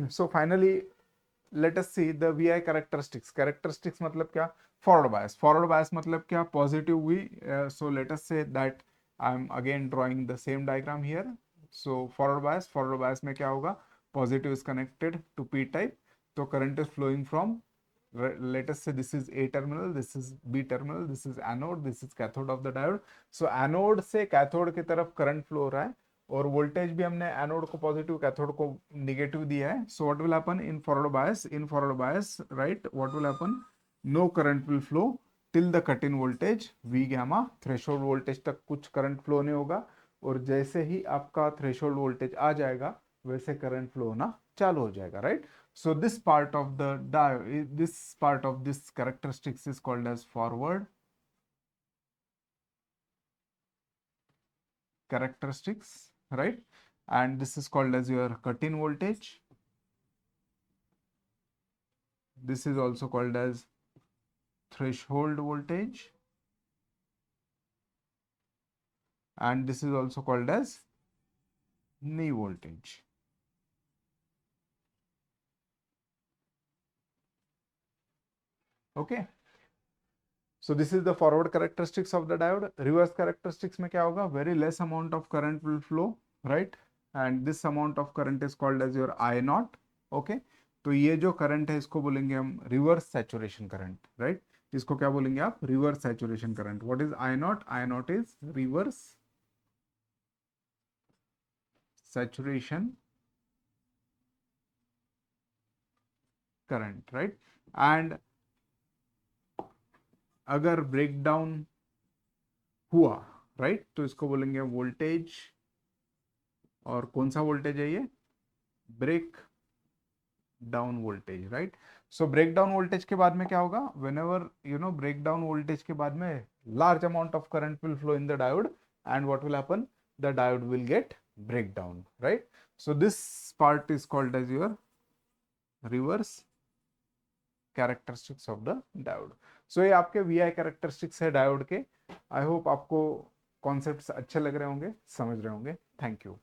So finally, let us see the VI characteristics. Characteristics मतलब क्या? Forward bias. Forward bias मतलब क्या? Positive V. So let us say that I'm again drawing the same diagram here. So forward bias में क्या होगा? Positive is connected to P type. So current is flowing from, let us say this is A terminal, this is B terminal, this is anode, this is cathode of the diode. So anode से cathode की तरफ current flow हो रहा है, और voltage भी हमने anode को पॉजिटिव कैथोड को निगेटिव दिया है. So what will happen in forward bias, right? What will happen? No current will flow till the cut in voltage V gamma. Threshold voltage तक कुछ करंट फ्लो नहीं होगा, और जैसे ही आपका थ्रेशोल्ड वोल्टेज आ जाएगा वैसे करंट फ्लो होना चालू हो जाएगा, right? So this part of the this part of this characteristics is called as forward characteristics, right? And this is called as your cut-in voltage. This is also called as threshold voltage, and this is also called as knee voltage. Okay, so this is the forward characteristics of the diode. Reverse characteristics में क्या होगा? Very less amount of current will flow, right? And this amount of current is called as your I naught. Okay, तो ये जो current है इसको बोलेंगे हम रिवर्स सैचुरेशन करंट, राइट? इसको क्या बोलेंगे आप? Reverse saturation current. What is I not? I not is reverse saturation current, right? And अगर ब्रेक डाउन हुआ, राइट, तो इसको बोलेंगे वोल्टेज. और कौन सा वोल्टेज है ये? Breakdown voltage, right? So breakdown voltage के बाद में क्या होगा? whenever ब्रेक डाउन वोल्टेज के बाद में large amount of current will flow in the diode, and what will happen? The diode will get breakdown, right? So this part is called as your reverse characteristics of the diode. So ये आपके VI characteristics है diode के. I hope आपको concepts अच्छे लग रहे होंगे, समझ रहे होंगे. Thank you.